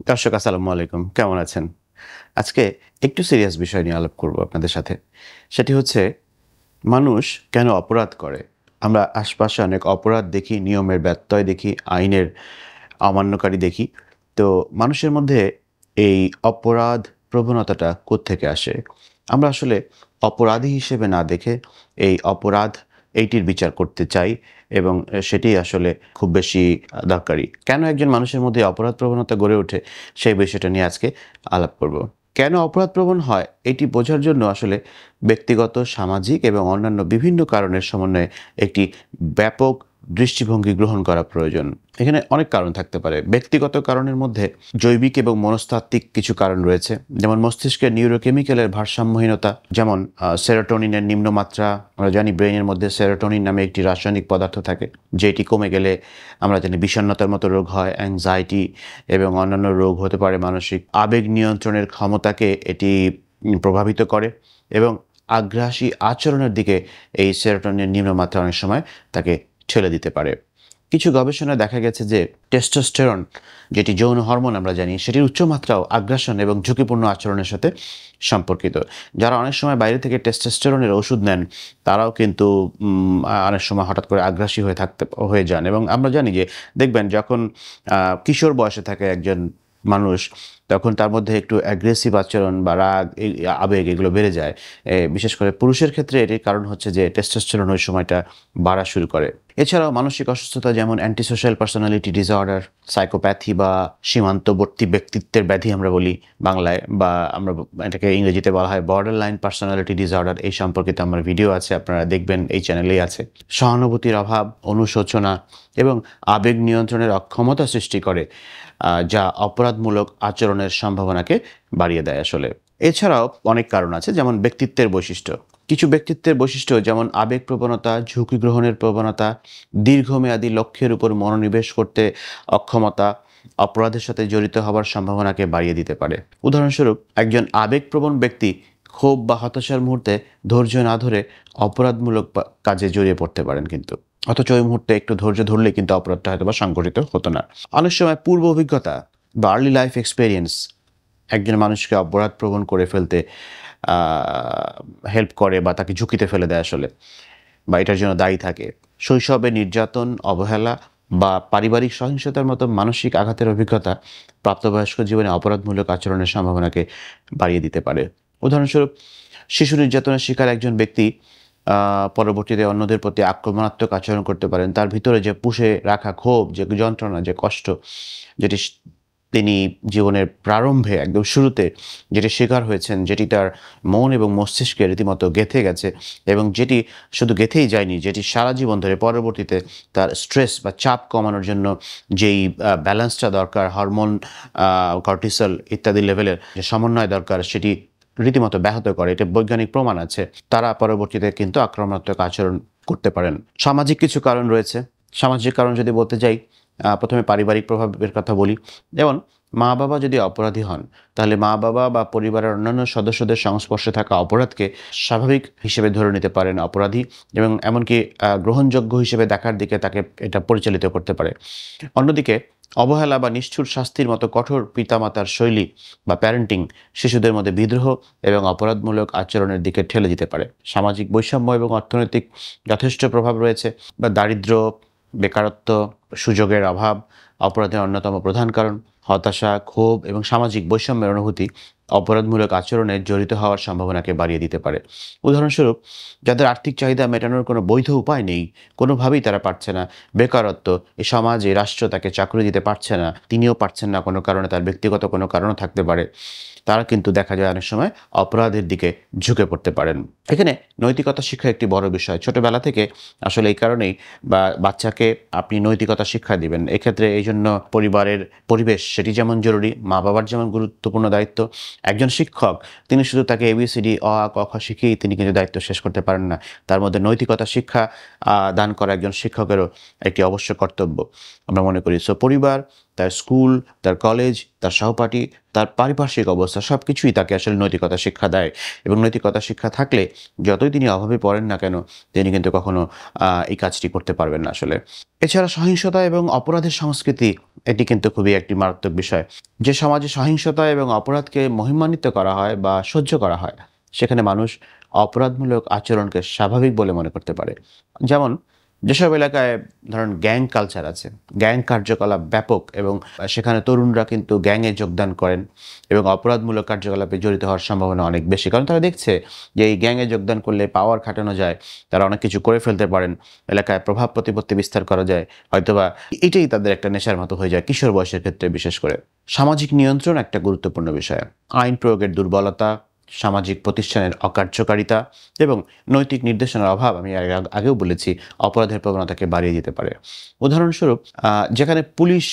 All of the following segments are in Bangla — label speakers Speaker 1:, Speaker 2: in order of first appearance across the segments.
Speaker 1: দর্শক আসসালামু আলাইকুম, কেমন আছেন? আজকে একটু সিরিয়াস বিষয় নিয়ে আলাপ করব আপনাদের সাথে। সেটি হচ্ছে মানুষ কেন অপরাধ করে? আমরা আশপাশে অনেক অপরাধ দেখি, নিয়মের ব্যত্যয় দেখি, আইনের অমান্যকারী দেখি। তো মানুষের মধ্যে এই অপরাধ প্রবণতাটা কোত্থেকে আসে? আমরা আসলে অপরাধী হিসেবে না দেখে এই অপরাধ এইটির বিচার করতে চাই এবং সেটিই আসলে খুব বেশি দরকারি। কেন একজন মানুষের মধ্যে অপরাধ প্রবণতা গড়ে ওঠে সেই বিষয়টা নিয়ে আজকে আলাপ করব। কেন অপরাধপ্রবণ হয় এটি বোঝার জন্য আসলে ব্যক্তিগত, সামাজিক এবং অন্যান্য বিভিন্ন কারণের সমন্বয়ে একটি ব্যাপক দৃষ্টিভঙ্গি গ্রহণ করা প্রয়োজন। এখানে অনেক কারণ থাকতে পারে। ব্যক্তিগত কারণের মধ্যে জৈবিক এবং মনস্তাত্ত্বিক কিছু কারণ রয়েছে। যেমন মস্তিষ্কের নিউরোকেমিক্যালের ভারসাম্যহীনতা, যেমন সেরোটোনিনের নিম্নমাত্রা। আমরা জানি ব্রেইনের মধ্যে সেরোটোনিন নামে একটি রাসায়নিক পদার্থ থাকে, যেটি কমে গেলে আমরা জানি বিষণ্ণতার মতো রোগ হয়, অ্যাংজাইটি এবং অন্যান্য রোগ হতে পারে। মানসিক আবেগ নিয়ন্ত্রণের ক্ষমতাকে এটি প্রভাবিত করে এবং আগ্রাসী আচরণের দিকে এই সেরোটোনিনের নিম্নমাত্রা অনেক সময় তাকে ঠেলে দিতে পারে। কিছু গবেষণায় দেখা গেছে যে টেস্টোস্টেরন, যেটি যৌন হরমোন আমরা জানি, সেটির উচ্চমাত্রাও আগ্রাসন এবং ঝুঁকিপূর্ণ আচরণের সাথে সম্পর্কিত। যারা অনেক সময় বাইরে থেকে টেস্টোস্টেরনের ওষুধ নেন তারাও কিন্তু অনেক সময় হঠাৎ করে আগ্রাসী হয়ে যান। এবং আমরা জানি যে দেখবেন যখন কিশোর বয়সে থাকে একজন মানুষ, তখন তার মধ্যে একটু অ্যাগ্রেসিভ আচরণ বা রাগ, আবেগ এগুলো বেড়ে যায়। বিশেষ করে পুরুষের ক্ষেত্রে এটির কারণ হচ্ছে যে টেস্টোস্টেরন ওই সময়টা বাড়া শুরু করে। এছাড়াও মানসিক অসুস্থতা যেমন অ্যান্টিসোশ্যাল পার্সোনালিটি ডিসঅর্ডার, সাইকোপ্যাথি বা সীমান্তবর্তী ব্যক্তিত্বের ব্যাধি আমরা বলি বাংলায়, বা আমরা এটাকে ইংরেজিতে বলা হয় বর্ডার লাইন পার্সোনালিটি ডিসঅর্ডার। এই সম্পর্কিত আমার ভিডিও আছে, আপনারা দেখবেন, এই চ্যানেলেই আছে। সহানুভূতির অভাব, অনুশোচনা এবং আবেগ নিয়ন্ত্রণের অক্ষমতা সৃষ্টি করে, যা অপরাধমূলক আচরণের সম্ভাবনাকে বাড়িয়ে দেয় আসলে। এছাড়াও অনেক কারণ আছে, যেমন ব্যক্তিত্বের বৈশিষ্ট্য। কিছু ব্যক্তিত্বের বৈশিষ্ট্য যেমন আবেগ প্রবণতা, ঝুঁকি গ্রহণের প্রবণতা, দীর্ঘমেয়াদী লক্ষ্যের উপর মনোনিবেশ করতে অক্ষমতা অপরাধের সাথে জড়িত হওয়ার সম্ভাবনাকে বাড়িয়ে দিতে পারে। উদাহরণস্বরূপ, একজন আবেগপ্রবণ ব্যক্তি ক্ষোভ বা হতাশার মুহূর্তে ধৈর্য না ধরে অপরাধমূলক কাজে জড়িয়ে পড়তে পারেন, কিন্তু অথচ ওই মুহূর্তে একটু ধৈর্য ধরলে কিন্তু অপরাধটা হয়তো বা সংঘটিত হতো না। অনেক সময় পূর্ব অভিজ্ঞতা বা আর্লি লাইফ এক্সপেরিয়েন্স একজন মানুষকে অপরাধ প্রবণ করে ফেলতে হেল্প করে বা তাকে ঝুঁকিতে ফেলে দেয় আসলে, বা এটার জন্য দায়ী থাকে। শৈশবে নির্যাতন, অবহেলা বা পারিবারিক সহিংসতার মতো মানসিক আঘাতের অভিজ্ঞতা প্রাপ্তবয়স্ক জীবনে অপরাধমূলক আচরণের সম্ভাবনাকে বাড়িয়ে দিতে পারে। উদাহরণস্বরূপ, শিশু নির্যাতনের শিকার একজন ব্যক্তি পরবর্তীতে অন্যদের প্রতি আক্রমণাত্মক আচরণ করতে পারেন। তার ভিতরে যে পুষে রাখা ক্ষোভ, যে যন্ত্রণা, যে কষ্ট, যেটি তিনি জীবনের প্রারম্ভে একদম শুরুতে যেটি শিকার হয়েছেন, যেটি তার মন এবং মস্তিষ্কে রীতিমতো গেঁথে গেছে এবং যেটি শুধু গেঁথেই যায়নি, যেটি সারা জীবন ধরে পরবর্তীতে তার স্ট্রেস বা চাপ কমানোর জন্য যেই ব্যালেন্সটা দরকার, হরমোন, কর্টিসল ইত্যাদি লেভেলের যে সমন্বয় দরকার, সেটি রীতিমতো ব্যাহত করে। এটা বৈজ্ঞানিক প্রমাণ আছে। তারা পরবর্তীতে কিন্তু আক্রমণাত্মক আচরণ করতে পারেন। সামাজিক কিছু কারণ রয়েছে। সামাজিক কারণ যদি বলতে যাই, প্রথমে পারিবারিক প্রভাবের কথা বলি। যেমন মা বাবা যদি অপরাধী হন, তাহলে মা বাবা বা পরিবারের অন্যান্য সদস্যদের সংস্পর্শে থাকা অপরাধকে স্বাভাবিক হিসেবে ধরে নিতে পারেন অপরাধী, এবং এমনকি গ্রহণযোগ্য হিসেবে দেখার দিকে তাকে এটা পরিচালিত করতে পারে। অন্যদিকে অবহেলা বা নিষ্ঠুর শাস্তির মতো কঠোর পিতামাতার শৈলী বা প্যারেন্টিং শিশুদের মধ্যে বিদ্রোহ এবং অপরাধমূলক আচরণের দিকে ঠেলে দিতে পারে। সামাজিক বৈষম্য এবং অর্থনৈতিক যথেষ্ট প্রভাব রয়েছে, বা দারিদ্র্য, বেকারত্ব, সুযোগের অভাব অপরাধের অন্যতম প্রধান কারণ। হতাশা, ক্ষোভ এবং সামাজিক বৈষম্যের অনুভূতি অপরাধমূলক আচরণে জড়িত হওয়ার সম্ভাবনাকে বাড়িয়ে দিতে পারে। উদাহরণস্বরূপ, যাদের আর্থিক চাহিদা মেটানোর কোনো বৈধ উপায় নেই, কোনোভাবেই তারা পারছে না, বেকারত্ব, এই সমাজে রাষ্ট্র তাকে চাকরি দিতে পারছে না, তিনিও পারছেন না কোনো কারণে, তার ব্যক্তিগত কোনো কারণও থাকতে পারে, তারা কিন্তু দেখা যায় অনেক সময় অপরাধের দিকে ঝুঁকে পড়তে পারেন। এখানে নৈতিকতা শিক্ষা একটি বড় বিষয়। ছোটবেলা থেকে আসলে এই কারণেই বাচ্চাকে আপনি নৈতিকতা শিক্ষা দিবেন। এক্ষেত্রে এই জন্য পরিবারের পরিবেশ সেটি যেমন জরুরি, মা বাবার যেমন গুরুত্বপূর্ণ দায়িত্ব। একজন শিক্ষক, তিনি শুধু তাকে এবিসিডি অ আ ক খ শিখিয়েই তিনি কিন্তু দায়িত্ব শেষ করতে পারেন না। তার মধ্যে নৈতিকতা শিক্ষা দান করা একজন শিক্ষকেরও একটি অবশ্য কর্তব্য আমরা মনে করি। সো পরিবার তার স্কুল, তার কলেজ, তার সহপাঠী, তার পারিপার্শ্বিক অবস্থা সবকিছুই তাকে আসলে নৈতিকতা শিক্ষা দেয় এবং নৈতিকতা শিক্ষা থাকলে যতই তিনি অভাবে পড়েন না কেন তিনি কিন্তু কখনো এই কাজটি করতে পারবেন না আসলে। এছাড়া সহিংসতা এবং অপরাধের সংস্কৃতি এটি কিন্তু খুবই একটি মারাত্মক বিষয়। যে সমাজে সহিংসতা এবং অপরাধকে মহিমান্বিত করা হয় বা সহ্য করা হয়, সেখানে মানুষ অপরাধমূলক আচরণকে স্বাভাবিক বলে মনে করতে পারে। যেমন যেসব এলাকায় ধরেন গ্যাং কালচার আছে, গ্যাং কার্যকলাপ ব্যাপক এবং সেখানে তরুণরা কিন্তু গ্যাংয়ে যোগদান করেন এবং অপরাধমূলক কার্যকলাপে জড়িত হওয়ার সম্ভাবনা অনেক বেশি। কারণ তারা দেখছে যে এই গ্যাংয়ে যোগদান করলে পাওয়ার খাটানো যায়, তারা অনেক কিছু করে ফেলতে পারেন, এলাকায় প্রভাব প্রতিপত্তি বিস্তার করা যায়, হয়তোবা এটাই তাদের একটা নেশার মতো হয়ে যায় কিশোর বয়সের ক্ষেত্রে বিশেষ করে। সামাজিক নিয়ন্ত্রণ একটা গুরুত্বপূর্ণ বিষয়। আইন প্রয়োগের দুর্বলতা, সামাজিক প্রতিষ্ঠানের অকার্যকারিতা এবং নৈতিক নির্দেশনার অভাব, আমি আগেও বলেছি, অপরাধের প্রবণতাকে বাড়িয়ে দিতে পারে। উদাহরণস্বরূপ যেখানে পুলিশ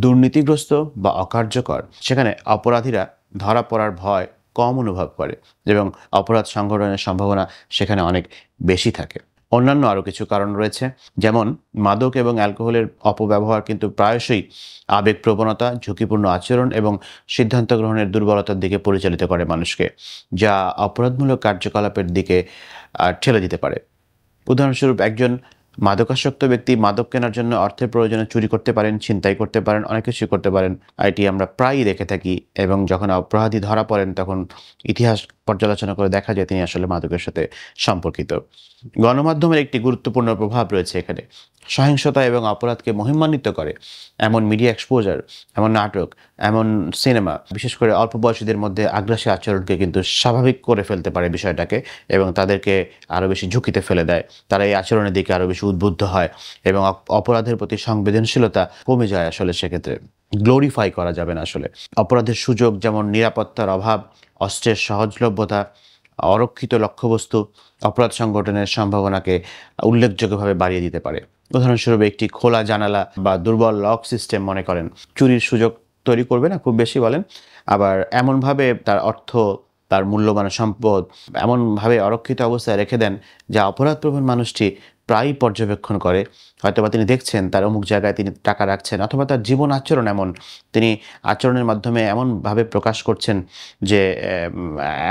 Speaker 1: দুর্নীতিগ্রস্ত বা অকার্যকর, সেখানে অপরাধীরা ধরা পড়ার ভয় কম অনুভব করে এবং অপরাধ সংঘটনের সম্ভাবনা সেখানে অনেক বেশি থাকে। অন্যান্য আরও কিছু কারণ রয়েছে, যেমন মাদক এবং অ্যালকোহলের অপব্যবহার কিন্তু প্রায়শই আবেগপ্রবণতা, ঝুঁকিপূর্ণ আচরণ এবং সিদ্ধান্ত গ্রহণের দুর্বলতার দিকে পরিচালিত করে মানুষকে, যা অপরাধমূলক কার্যকলাপের দিকে ঠেলে দিতে পারে। উদাহরণস্বরূপ একজন মাদকাসক্ত ব্যক্তি মাদক কেনার জন্য অর্থের প্রয়োজনে চুরি করতে পারেন, ছিনতাই করতে পারেন, অনেক কিছুই করতে পারেন। এটি আমরা প্রায়ই দেখে থাকি এবং যখন অপরাধী ধরা পড়েন তখন ইতিহাস পর্যালোচনা করে দেখা যায় তিনি আসলে মাদকের সাথে সম্পর্কিত। গণমাধ্যমের একটি গুরুত্বপূর্ণ প্রভাব রয়েছে এখানে। সহিংসতা এবং অপরাধকে মহিমান্বিত করে এমন মিডিয়া এক্সপোজার, এমন নাটক, এমন সিনেমা বিশেষ করে অল্প বয়সীদের মধ্যে আগ্রাসী আচরণকে কিন্তু স্বাভাবিক করে ফেলতে পারে বিষয়টাকে এবং তাদেরকে আরও বেশি ঝুঁকিতে ফেলে দেয়। তারা এই আচরণের দিকে আরও বেশি উদ্বুদ্ধ হয় এবং অপরাধের প্রতি সংবেদনশীলতা কমে যায় আসলে সেক্ষেত্রে। গ্লোরিফাই করা যাবে না আসলে। অপরাধের সুযোগ যেমন নিরাপত্তার অভাব, অস্ত্রের সহজলভ্যতা, অরক্ষিত লক্ষ্যবস্তু অপরাধ সংগঠনের সম্ভাবনাকে উল্লেখযোগ্যভাবে বাড়িয়ে দিতে পারে। উদাহরণস্বরূপ একটি খোলা জানালা বা দুর্বল লক সিস্টেম মনে করেন চুরির সুযোগ তৈরি করবে না খুব বেশি বলেন, আবার এমনভাবে তার অর্থ, তার মূল্যবান সম্পদ এমনভাবে অরক্ষিত অবস্থায় রেখে দেন যা অপরাধপ্রবণ মানুষটি প্রায়ই পর্যবেক্ষণ করে। হয়তোবা তিনি দেখছেন তার অমুক জায়গায় তিনি টাকা রাখছেন, অথবা তার জীবন আচরণ এমন, তিনি আচরণের মাধ্যমে এমনভাবে প্রকাশ করছেন যে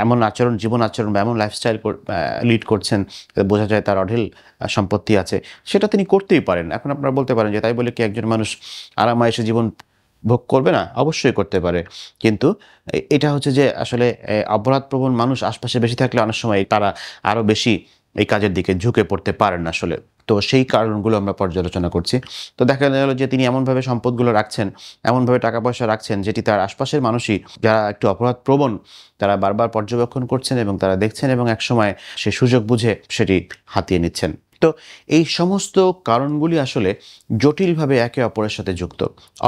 Speaker 1: এমন আচরণ, জীবন আচরণ বা এমন লাইফস্টাইল লিড করছেন বোঝা যায় তার অঢেল সম্পত্তি আছে। সেটা তিনি করতেই পারেন। এখন আপনারা বলতে পারেন যে তাই বলে কি একজন মানুষ আরামায়েশে জীবন ভোগ করবে না? অবশ্যই করতে পারে। কিন্তু এটা হচ্ছে যে আসলে অপরাধপ্রবণ মানুষ আশপাশে বেশি থাকলে অনেক সময় তারা আরও বেশি এই কাজের দিকে ঝুঁকে পড়তে পারেন আসলে। তো সেই কারণগুলো আমরা পর্যালোচনা করছি। তো দেখা গেল যে তিনি এমনভাবে সম্পদগুলো রাখছেন, এমনভাবে টাকা পয়সা রাখছেন যেটি তার আশপাশের মানুষই যারা একটু অপরাধপ্রবণ তারা বারবার পর্যবেক্ষণ করছেন এবং তারা দেখছেন এবং একসময় সেই সুযোগ বুঝে সেটি হাতিয়ে নিচ্ছেন। তো এই সমস্ত কারণগুলি আসলে জটিলভাবে একে অপরের সাথে যুক্ত।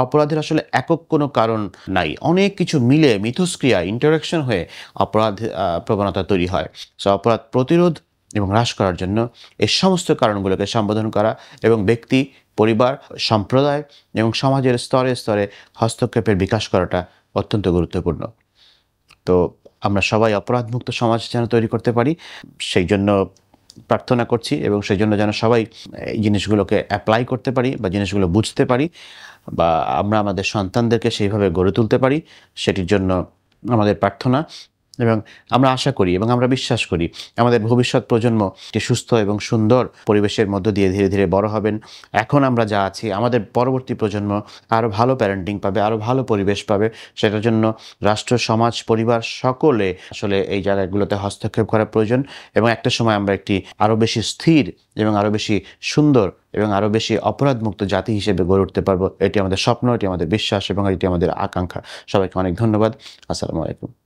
Speaker 1: অপরাধের আসলে একক কোনো কারণ নাই। অনেক কিছু মিলে মিথস্ক্রিয়া, ইন্টারেকশন হয়ে অপরাধ প্রবণতা তৈরি হয়। সো অপরাধ প্রতিরোধ এবং হ্রাস করার জন্য এই সমস্ত কারণগুলোকে সম্বোধন করা এবং ব্যক্তি, পরিবার, সম্প্রদায় এবং সমাজের স্তরে স্তরে হস্তক্ষেপের বিকাশ করাটা অত্যন্ত গুরুত্বপূর্ণ। তো আমরা সবাই অপরাধমুক্ত সমাজ যেন তৈরি করতে পারি সেই জন্য প্রার্থনা করছি এবং সেই জন্য যেন সবাই এই জিনিসগুলোকে অ্যাপ্লাই করতে পারি বা জিনিসগুলো বুঝতে পারি বা আমরা আমাদের সন্তানদেরকে সেইভাবে গড়ে তুলতে পারি, সেটির জন্য আমাদের প্রার্থনা। এবং আমরা আশা করি এবং আমরা বিশ্বাস করি আমাদের ভবিষ্যৎ প্রজন্ম একটি সুস্থ এবং সুন্দর পরিবেশের মধ্য দিয়ে ধীরে ধীরে বড় হবেন। এখন আমরা যা আছি আমাদের পরবর্তী প্রজন্ম আরও ভালো প্যারেন্টিং পাবে, আরও ভালো পরিবেশ পাবে। সেটার জন্য রাষ্ট্র, সমাজ, পরিবার সকলে আসলে এই জায়গাগুলোতে হস্তক্ষেপ করা প্রয়োজন এবং একটা সময় আমরা একটি আরও বেশি স্থির এবং আরও বেশি সুন্দর এবং আরও বেশি অপরাধমুক্ত জাতি হিসেবে গড়ে উঠতে পারবো। এটি আমাদের স্বপ্ন, এটি আমাদের বিশ্বাস এবং এটি আমাদের আকাঙ্ক্ষা। সবাইকে অনেক ধন্যবাদ। আসসালামু আলাইকুম।